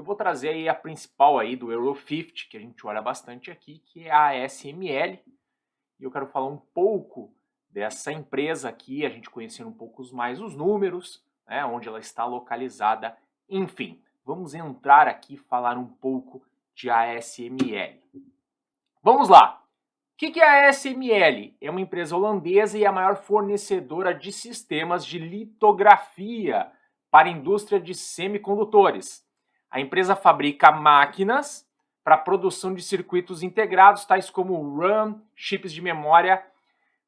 eu vou trazer aí a principal aí do Euro 50, que a gente olha bastante aqui, que é a ASML. E eu quero falar um pouco dessa empresa aqui, a gente conhecendo um pouco mais os números, né, onde ela está localizada, enfim. Vamos entrar aqui e falar um pouco de ASML. Vamos lá! O que é a ASML? É uma empresa holandesa e a maior fornecedora de sistemas de litografia para a indústria de semicondutores. A empresa fabrica máquinas para a produção de circuitos integrados, tais como RAM, chips de memória,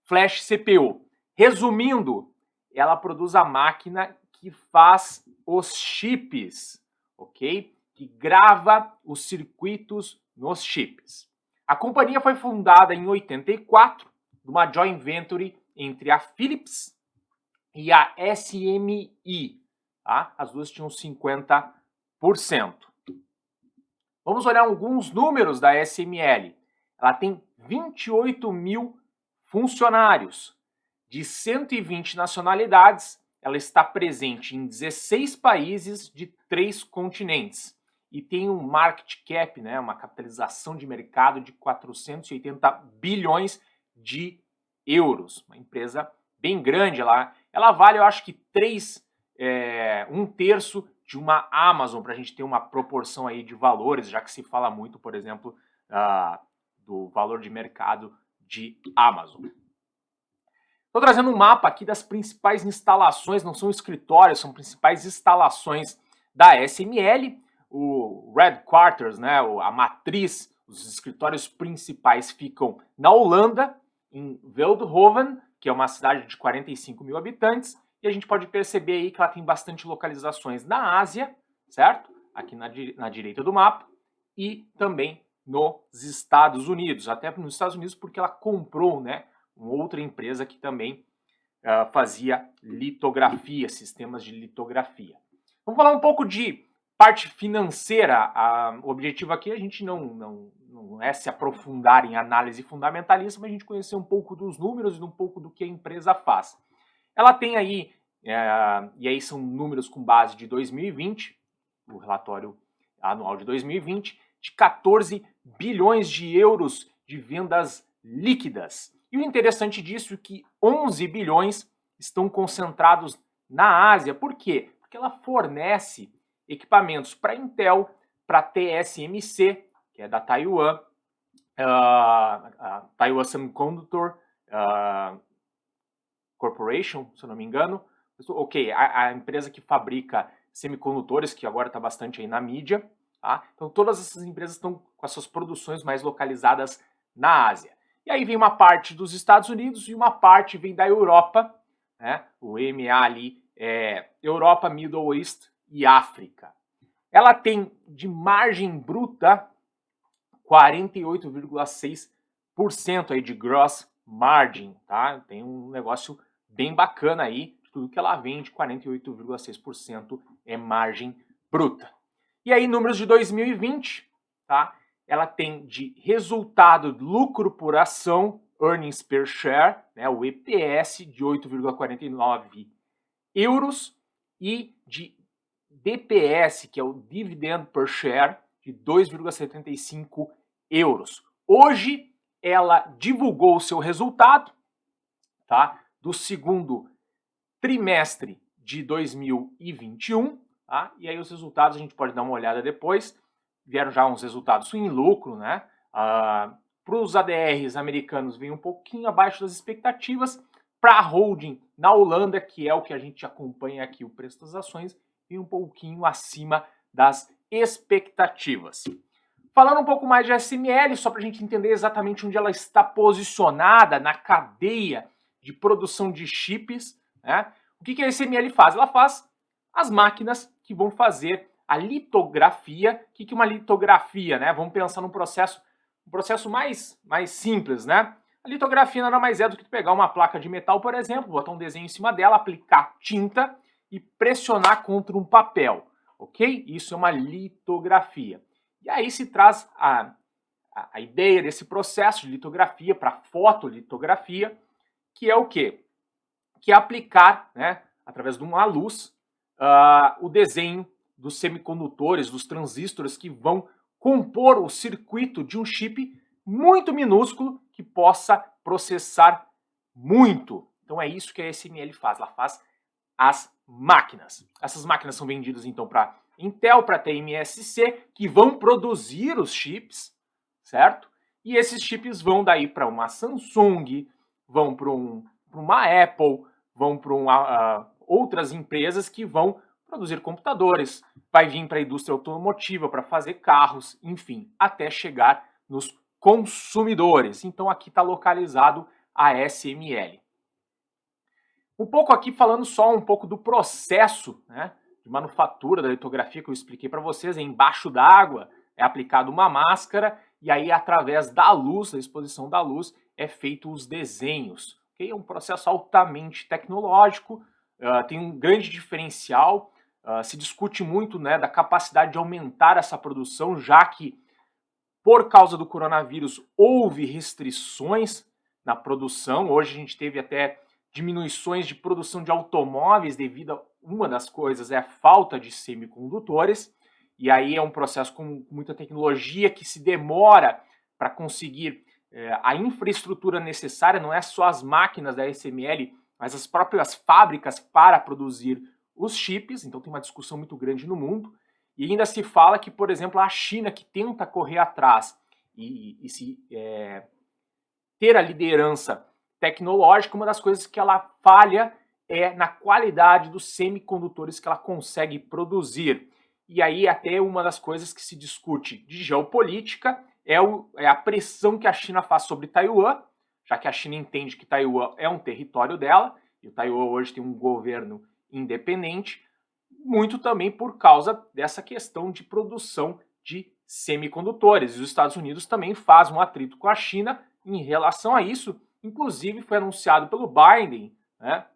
flash, CPU. Resumindo, ela produz a máquina que faz os chips, ok? Que grava os circuitos nos chips. A companhia foi fundada em 84, numa joint venture entre a Philips e a SMI. Tá? As duas tinham 50%. Vamos olhar alguns números da SML. Ela tem 28 mil funcionários, de 120 nacionalidades. Ela está presente em 16 países de 3 continentes. E tem um market cap, né, uma capitalização de mercado de 480 bilhões de euros. Uma empresa bem grande. Ela vale, eu acho que um terço de uma Amazon, para a gente ter uma proporção aí de valores, já que se fala muito, por exemplo, do valor de mercado de Amazon. Estou trazendo um mapa aqui das principais instalações, não são escritórios, são principais instalações da SML. O Headquarters, né, a matriz, os escritórios principais ficam na Holanda, em Veldhoven, que é uma cidade de 45 mil habitantes, e a gente pode perceber aí que ela tem bastante localizações na Ásia, certo? Aqui na direita do mapa, e também nos Estados Unidos, até nos Estados Unidos porque ela comprou, né, uma outra empresa que também fazia litografia, sistemas de litografia. Vamos falar um pouco de parte financeira. O objetivo aqui a gente não é se aprofundar em análise fundamentalista, mas a gente conhecer um pouco dos números e um pouco do que a empresa faz. Ela tem aí, e aí são números com base de 2020, o relatório anual de 2020, de 14 bilhões de euros de vendas líquidas. E o interessante disso é que 11 bilhões estão concentrados na Ásia. Por quê? Porque ela fornece equipamentos para Intel, para TSMC, que é da Taiwan, Taiwan Semiconductor Corporation, se eu não me engano. Ok, a empresa que fabrica semicondutores, que agora está bastante aí na mídia. Tá? Então todas essas empresas estão com as suas produções mais localizadas na Ásia. E aí vem uma parte dos Estados Unidos e uma parte vem da Europa, né? O EMEA ali é Europa, Middle East e África. Ela tem de margem bruta 48,6% aí de gross margin, tá? Tem um negócio bem bacana aí, tudo que ela vende, 48,6% é margem bruta. E aí números de 2020, tá? Ela tem de resultado lucro por ação, earnings per share, né, o EPS de 8,49 euros e de DPS, que é o dividend per share, de 2,75 euros. Hoje ela divulgou o seu resultado, tá, do segundo trimestre de 2021, tá? E aí os resultados a gente pode dar uma olhada depois. Vieram já uns resultados em lucro, né? Para os ADRs americanos vem um pouquinho abaixo das expectativas. Para a holding na Holanda, que é o que a gente acompanha aqui, o preço das ações, vem um pouquinho acima das expectativas. Falando um pouco mais de SML, só para a gente entender exatamente onde ela está posicionada na cadeia de produção de chips, né? O que a SML faz? Ela faz as máquinas que vão fazer a litografia. O que é uma litografia, né? Vamos pensar num processo mais simples, né? A litografia nada mais é do que pegar uma placa de metal, por exemplo, botar um desenho em cima dela, aplicar tinta e pressionar contra um papel, ok? Isso é uma litografia. E aí se traz a ideia desse processo de litografia para fotolitografia, que é o quê? Que é aplicar, né, através de uma luz, o desenho dos semicondutores, dos transistores que vão compor o circuito de um chip muito minúsculo que possa processar muito. Então é isso que a SML faz, ela faz as máquinas. Essas máquinas são vendidas então para Intel, para TMSC, que vão produzir os chips, certo? E esses chips vão daí para uma Samsung, vão para uma Apple, vão para outras empresas que vão produzir computadores, vai vir para a indústria automotiva para fazer carros, enfim, até chegar nos consumidores. Então aqui está localizado a SML. Um pouco aqui falando só um pouco do processo, né, de manufatura da litografia que eu expliquei para vocês. Embaixo d'água é aplicada uma máscara e aí através da luz, da exposição da luz, é feito os desenhos. Okay? É um processo altamente tecnológico, tem um grande diferencial, se discute muito, né, da capacidade de aumentar essa produção, já que por causa do coronavírus houve restrições na produção. Hoje a gente teve até diminuições de produção de automóveis devido a uma das coisas é a falta de semicondutores, e aí é um processo com muita tecnologia que se demora para conseguir a infraestrutura necessária, não é só as máquinas da SML, mas as próprias fábricas para produzir os chips. Então tem uma discussão muito grande no mundo, e ainda se fala que, por exemplo, a China, que tenta correr atrás e ter a liderança tecnológica, uma das coisas que ela falha é na qualidade dos semicondutores que ela consegue produzir. E aí até uma das coisas que se discute de geopolítica é a pressão que a China faz sobre Taiwan, já que a China entende que Taiwan é um território dela, e o Taiwan hoje tem um governo independente, muito também por causa dessa questão de produção de semicondutores. E os Estados Unidos também fazem um atrito com a China em relação a isso. Inclusive foi anunciado pelo Biden, né,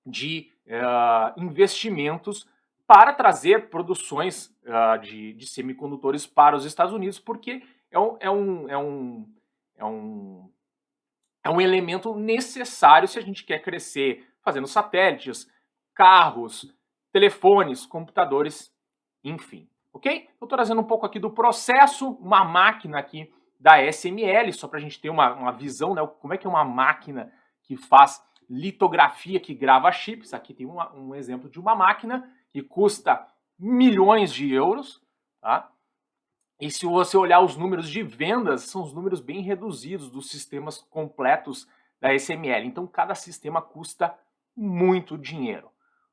de investimentos para trazer produções de semicondutores para os Estados Unidos, porque é um elemento necessário se a gente quer crescer fazendo satélites, carros, telefones, computadores, enfim. Ok? Eu estou trazendo um pouco aqui do processo, uma máquina aqui da SML, só para a gente ter uma visão, né, como é que é uma máquina que faz litografia, que grava chips. Aqui tem um exemplo de uma máquina que custa milhões de euros, tá? E se você olhar os números de vendas, são os números bem reduzidos dos sistemas completos da SML. Então, cada sistema custa muito dinheiro,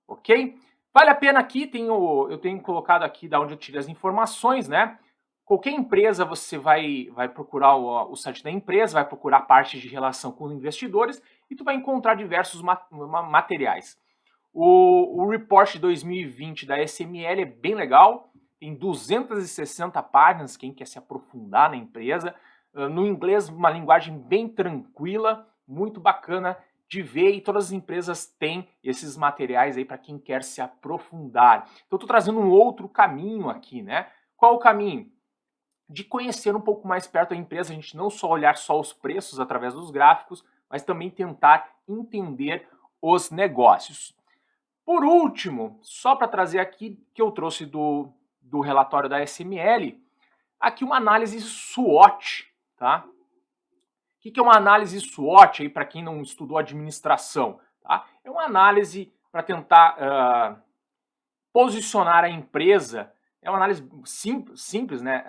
ok? Vale a pena aqui, eu tenho colocado aqui da onde eu tirei as informações, né? Qualquer empresa, você vai procurar o site da empresa, vai procurar a parte de relação com investidores e tu vai encontrar diversos materiais. O report de 2020 da SML é bem legal, tem 260 páginas, quem quer se aprofundar na empresa. No inglês, uma linguagem bem tranquila, muito bacana de ver, e todas as empresas têm esses materiais aí para quem quer se aprofundar. Então, estou trazendo um outro caminho aqui, né? Qual o caminho? De conhecer um pouco mais perto a empresa, a gente não só olhar só os preços através dos gráficos, mas também tentar entender os negócios. Por último, só para trazer aqui, que eu trouxe do relatório da SML, aqui uma análise SWOT, tá? O que é uma análise SWOT aí para quem não estudou administração? Tá? É uma análise para tentar posicionar a empresa. É uma análise simples, né?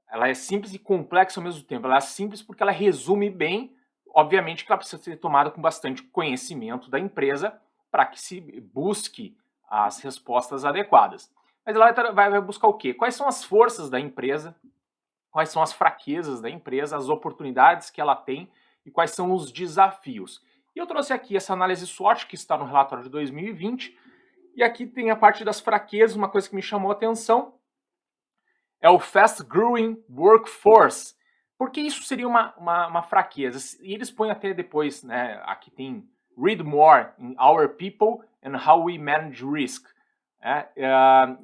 Ela é simples e complexa ao mesmo tempo. Ela é simples porque ela resume bem. Obviamente que ela precisa ser tomada com bastante conhecimento da empresa para que se busque as respostas adequadas. Mas ela vai buscar o quê? Quais são as forças da empresa? Quais são as fraquezas da empresa, as oportunidades que ela tem e quais são os desafios. E eu trouxe aqui essa análise SWOT que está no relatório de 2020, e aqui tem a parte das fraquezas. Uma coisa que me chamou a atenção é o Fast Growing Workforce, porque isso seria uma fraqueza. E eles põem até depois, né, aqui tem Read More in Our People and How We Manage Risk.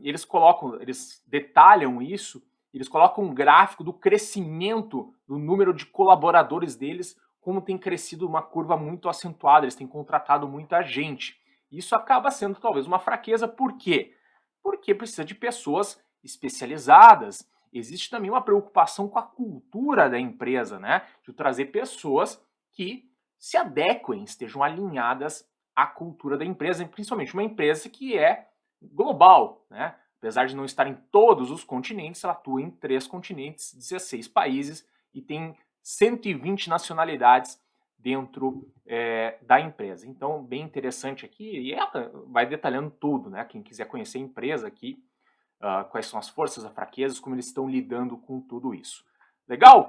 Eles detalham isso, eles colocam um gráfico do crescimento do número de colaboradores deles, como tem crescido uma curva muito acentuada, eles têm contratado muita gente. Isso acaba sendo talvez uma fraqueza, por quê? porque precisa de pessoas especializadas. Existe também uma preocupação com a cultura da empresa, né? De trazer pessoas que se adequem, estejam alinhadas à cultura da empresa, principalmente uma empresa que é global, né? Apesar de não estar em todos os continentes, ela atua em 3 continentes, 16 países e tem 120 nacionalidades dentro da empresa. Então, bem interessante aqui, e ela vai detalhando tudo, né? Quem quiser conhecer a empresa aqui, quais são as forças, as fraquezas, como eles estão lidando com tudo isso. Legal?